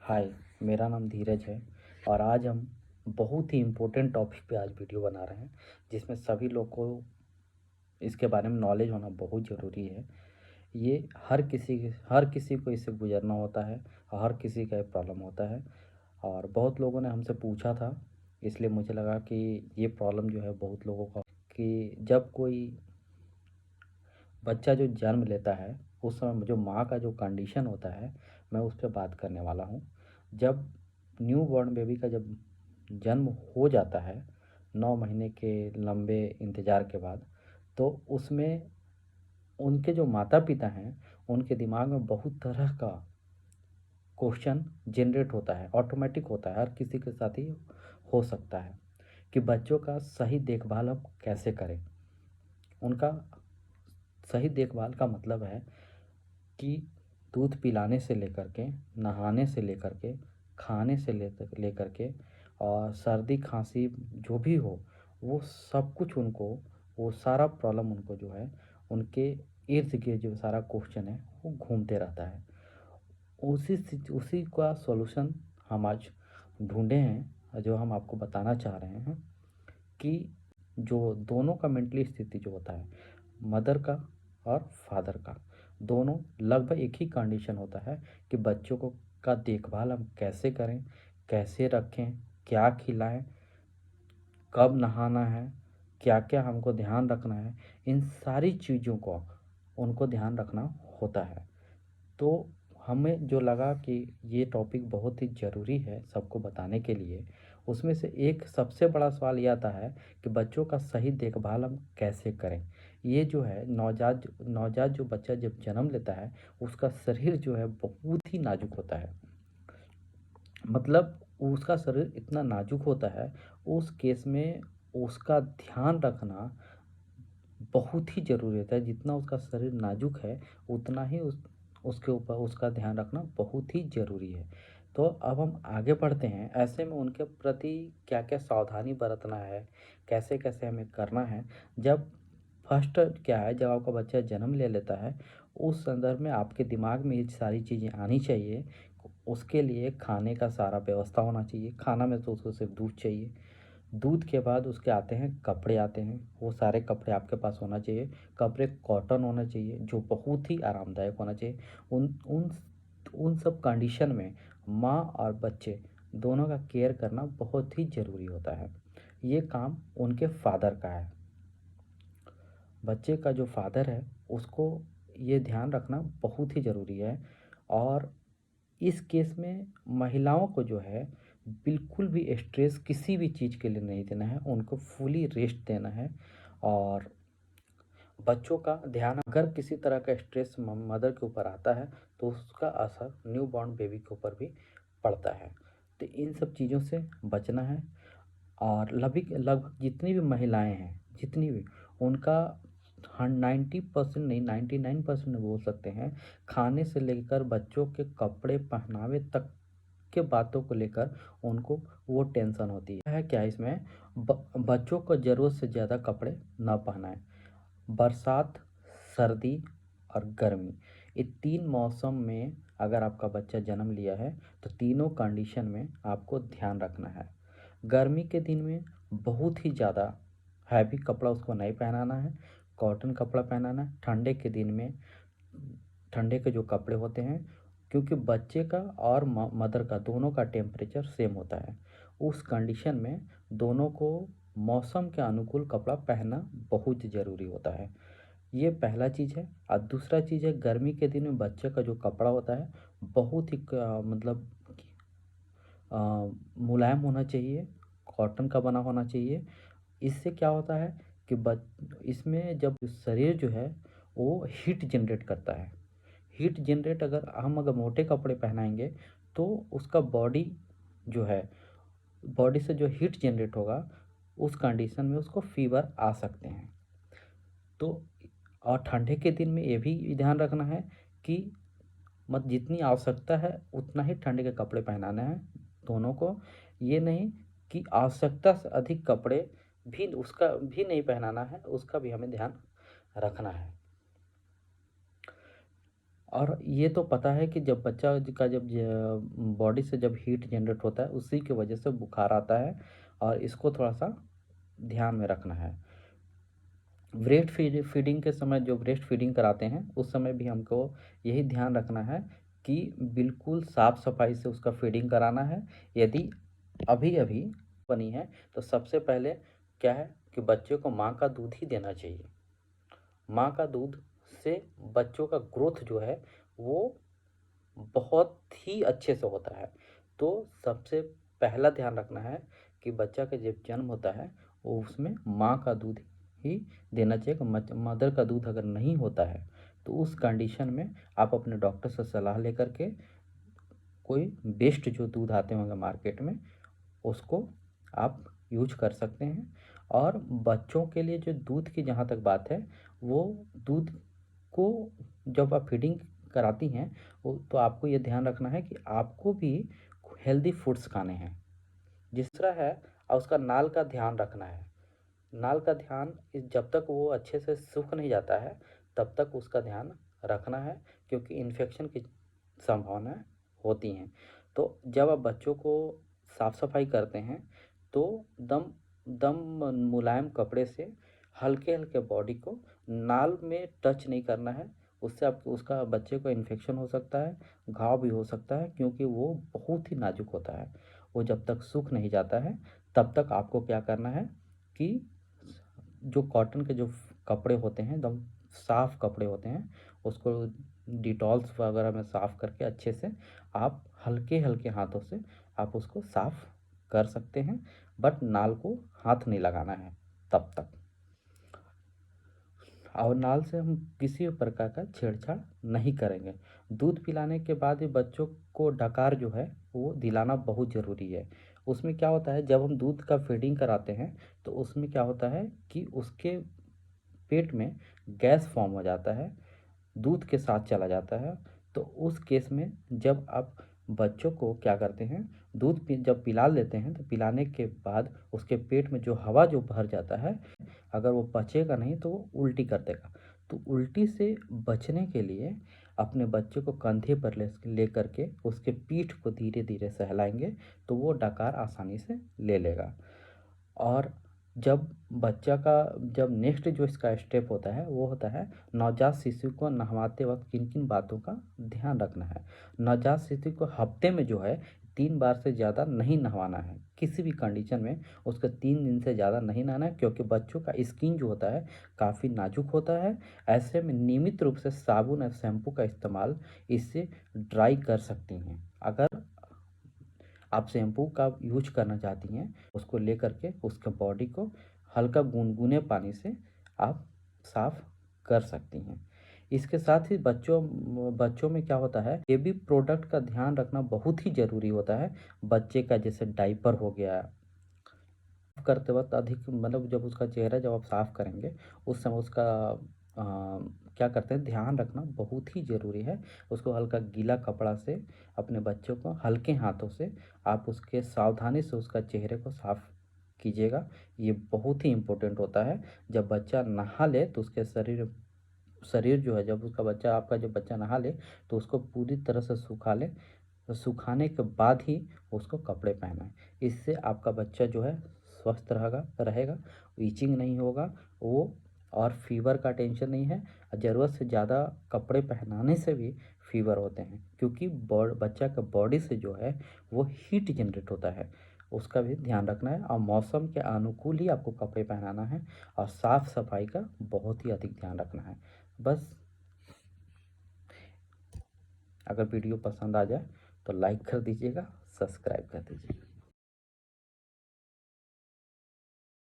हाय, मेरा नाम धीरज है और आज हम बहुत ही इम्पोर्टेंट टॉपिक पे आज वीडियो बना रहे हैं जिसमें सभी लोग को इसके बारे में नॉलेज होना बहुत ज़रूरी है। ये हर किसी को इससे गुजरना होता है और हर किसी का ये प्रॉब्लम होता है और बहुत लोगों ने हमसे पूछा था, इसलिए मुझे लगा कि ये प्रॉब्लम जो है बहुत लोगों का कि जब कोई बच्चा जो जन्म लेता है उस समय जो माँ का जो कंडीशन होता है, मैं उस पर बात करने वाला हूँ। जब न्यू बॉर्न बेबी का जब जन्म हो जाता है 9 महीने के लंबे इंतज़ार के बाद, तो उसमें उनके जो माता पिता हैं उनके दिमाग में बहुत तरह का क्वेश्चन जनरेट होता है, ऑटोमेटिक होता है, हर किसी के साथ ही हो सकता है कि बच्चों का सही देखभाल हम कैसे करें। उनका सही देखभाल का मतलब है कि दूध पिलाने से लेकर के, नहाने से लेकर के, खाने से लेकर के और सर्दी खांसी जो भी हो, वो सब कुछ उनको, वो सारा प्रॉब्लम उनको जो है उनके इर्द गिर्द जो सारा क्वेश्चन है वो घूमते रहता है। उसी का सॉल्यूशन हम आज ढूंढे हैं, जो हम आपको बताना चाह रहे हैं कि जो दोनों का मेंटली स्थिति जो होता है, मदर का और फादर का, दोनों लगभग एक ही कंडीशन होता है कि बच्चों को का देखभाल हम कैसे करें, कैसे रखें, क्या खिलाएं, कब नहाना है, क्या क्या हमको ध्यान रखना है, इन सारी चीज़ों को उनको ध्यान रखना होता है। तो हमें जो लगा कि ये टॉपिक बहुत ही ज़रूरी है सबको बताने के लिए, उसमें से एक सबसे बड़ा सवाल ये आता है कि बच्चों का सही देखभाल हम कैसे करें। ये जो है नवजात नवजात जो बच्चा जब जन्म लेता है, उसका शरीर जो है बहुत ही नाजुक होता है। मतलब उसका शरीर इतना नाजुक होता है, उस केस में उसका ध्यान रखना बहुत ही ज़रूरी होता है। जितना उसका शरीर नाजुक है, उतना ही उसके ऊपर उसका ध्यान रखना बहुत ही ज़रूरी है। तो अब हम आगे बढ़ते हैं, ऐसे में उनके प्रति क्या-क्या सावधानी बरतना है, कैसे-कैसे हमें करना है। जब फर्स्ट क्या है, जब आपका बच्चा जन्म ले लेता है, उस संदर्भ में आपके दिमाग में ये सारी चीज़ें आनी चाहिए। उसके लिए खाने का सारा व्यवस्था होना चाहिए। खाना में तो उसको सिर्फ़ दूध चाहिए। दूध के बाद उसके आते हैं कपड़े आते हैं, वो सारे कपड़े आपके पास होना चाहिए। कपड़े कॉटन होना चाहिए जो बहुत ही आरामदायक होना चाहिए। उन उन उन सब कंडीशन में माँ और बच्चे दोनों का केयर करना बहुत ही ज़रूरी होता है। ये काम उनके फादर का है। बच्चे का जो फादर है उसको ये ध्यान रखना बहुत ही ज़रूरी है। और इस केस में महिलाओं को जो है बिल्कुल भी स्ट्रेस किसी भी चीज़ के लिए नहीं देना है, उनको फुली रेस्ट देना है। और बच्चों का ध्यान, अगर किसी तरह का स्ट्रेस मदर के ऊपर आता है तो उसका असर न्यू बॉर्न बेबी के ऊपर भी पड़ता है। तो इन सब चीज़ों से बचना है। और लगभग लगभग जितनी भी महिलाएं हैं, जितनी भी, उनका 90% नहीं, 99% बोल सकते हैं, खाने से लेकर बच्चों के कपड़े पहनावे तक के बातों को लेकर उनको वो टेंशन होती है। क्या इसमें बच्चों को ज़रूरत से ज़्यादा कपड़े ना पहनाएं। बरसात, सर्दी और गर्मी, ये तीन मौसम में अगर आपका बच्चा जन्म लिया है तो तीनों कंडीशन में आपको ध्यान रखना है। गर्मी के दिन में बहुत ही ज़्यादा हैवी कपड़ा उसको नहीं पहनाना है, कॉटन कपड़ा पहनाना है। ठंडे के दिन में ठंडे के जो कपड़े होते हैं, क्योंकि बच्चे का और मदर का दोनों का टेम्परेचर सेम होता है, उस कंडीशन में दोनों को मौसम के अनुकूल कपड़ा पहनना बहुत ज़रूरी होता है। ये पहला चीज़ है। और दूसरा चीज़ है, गर्मी के दिन में बच्चे का जो कपड़ा होता है बहुत ही मतलब अ, मुलायम होना चाहिए, कॉटन का बना होना चाहिए। इससे क्या होता है कि इसमें जब शरीर जो है वो हीट जनरेट करता है। हीट जनरेट अगर मोटे कपड़े पहनाएंगे तो उसका बॉडी जो है, बॉडी से जो हीट जनरेट होगा, उस कंडीशन में उसको फीवर आ सकते हैं। तो और ठंडे के दिन में ये भी ध्यान रखना है कि मत जितनी आवश्यकता है उतना ही ठंडे के कपड़े पहनाना है दोनों को। ये नहीं कि आवश्यकता से अधिक कपड़े भी उसका भी नहीं पहनाना है, उसका भी हमें ध्यान रखना है। और ये तो पता है कि जब बच्चा का जब बॉडी से जब हीट जनरेट होता है उसी की वजह से बुखार आता है, और इसको थोड़ा सा ध्यान में रखना है। फीडिंग के समय जो ब्रेस्ट फीडिंग कराते हैं उस समय भी हमको यही ध्यान रखना है कि बिल्कुल साफ़ सफाई से उसका फीडिंग कराना है। यदि अभी अभी बनी है तो सबसे पहले क्या है कि बच्चे को माँ का दूध ही देना चाहिए। माँ का दूध से बच्चों का ग्रोथ जो है वो बहुत ही अच्छे से होता है। तो सबसे पहला ध्यान रखना है कि बच्चा का जब जन्म होता है वो उसमें माँ का दूध ही देना चाहिए। मदर का दूध अगर नहीं होता है तो उस कंडीशन में आप अपने डॉक्टर से सलाह लेकर के कोई बेस्ट जो दूध आते होंगे मार्केट में उसको आप यूज कर सकते हैं। और बच्चों के लिए जो दूध की जहाँ तक बात है, वो दूध को जब आप फीडिंग कराती हैं वो तो आपको ये ध्यान रखना है कि आपको भी हेल्दी फूड्स खाने हैं। दूसरा है उसका नाल का ध्यान रखना है। नाल का ध्यान जब तक वो अच्छे से सूख नहीं जाता है तब तक उसका ध्यान रखना है, क्योंकि इन्फेक्शन की संभावना होती हैं। तो जब आप बच्चों को साफ सफाई करते हैं तो दम दम मुलायम कपड़े से हल्के हल्के बॉडी को नाल में टच नहीं करना है। उससे आप उसका बच्चे को इन्फेक्शन हो सकता है, घाव भी हो सकता है, क्योंकि वो बहुत ही नाजुक होता है। वो जब तक सूख नहीं जाता है तब तक आपको क्या करना है कि जो कॉटन के जो कपड़े होते हैं एकदम साफ कपड़े होते हैं उसको डिटॉल्स वगैरह में साफ़ करके अच्छे से आप हल्के हल्के हाथों से आप उसको साफ़ कर सकते हैं, बट नाल को हाथ नहीं लगाना है तब तक। और नाल से हम किसी भी प्रकार का छेड़छाड़ नहीं करेंगे। दूध पिलाने के बाद भी बच्चों को डकार जो है वो दिलाना बहुत ज़रूरी है। उसमें क्या होता है जब हम दूध का फीडिंग कराते हैं तो उसमें क्या होता है कि उसके पेट में गैस फॉर्म हो जाता है, दूध के साथ चला जाता है। तो उस केस में जब आप बच्चों को क्या करते हैं, जब पिला लेते हैं तो पिलाने के बाद उसके पेट में जो हवा जो भर जाता है, अगर वो पचेगा नहीं तो वो उल्टी कर देगा। तो उल्टी से बचने के लिए अपने बच्चे को कंधे पर ले करके उसके पीठ को धीरे धीरे सहलाएंगे तो वो डकार आसानी से ले लेगा। और जब बच्चा का जब नेक्स्ट जो इसका स्टेप होता है वो होता है नवजात शिशु को नहवाते वक्त किन किन बातों का ध्यान रखना है। नवजात शिशु को हफ्ते में जो है 3 बार से ज़्यादा नहीं नहवाना है, किसी भी कंडीशन में उसको 3 दिन से ज़्यादा नहीं नहाना है, क्योंकि बच्चों का स्किन जो होता है काफ़ी नाजुक होता है। ऐसे में नियमित रूप से साबुन और शैम्पू का इस्तेमाल इससे ड्राई कर सकती हैं। अगर आप शैम्पू का यूज करना चाहती हैं उसको ले करके उसके बॉडी को हल्का गुनगुने पानी से आप साफ कर सकती हैं। इसके साथ ही बच्चों में क्या होता है बेबी प्रोडक्ट का ध्यान रखना बहुत ही ज़रूरी होता है। बच्चे का जैसे डाइपर हो गया, करते वक्त अधिक मतलब जब उसका चेहरा जब आप साफ़ करेंगे उस समय उसका क्या करते हैं ध्यान रखना बहुत ही ज़रूरी है। उसको हल्का गीला कपड़ा से अपने बच्चों को हल्के हाथों से आप उसके सावधानी से उसका चेहरे को साफ़ कीजिएगा। ये बहुत ही इम्पोर्टेंट होता है। जब बच्चा नहा ले तो उसके शरीर शरीर जो है जब उसका बच्चा आपका जब बच्चा नहा ले तो उसको पूरी तरह से सुखा ले। तो सुखाने के बाद ही उसको कपड़े पहनाएं। इससे आपका बच्चा जो है स्वस्थ रहेगा, ईचिंग नहीं होगा वो, और फीवर का टेंशन नहीं है। ज़रूरत से ज़्यादा कपड़े पहनाने से भी फीवर होते हैं, क्योंकि बच्चा का बॉडी से जो है वो हीट जनरेट होता है। उसका भी ध्यान रखना है और मौसम के अनुकूल ही आपको कपड़े पहनाना है, और साफ़ सफाई का बहुत ही अधिक ध्यान रखना है। बस, अगर वीडियो पसंद आ जाए तो लाइक कर दीजिएगा, सब्सक्राइब कर दीजिएगा।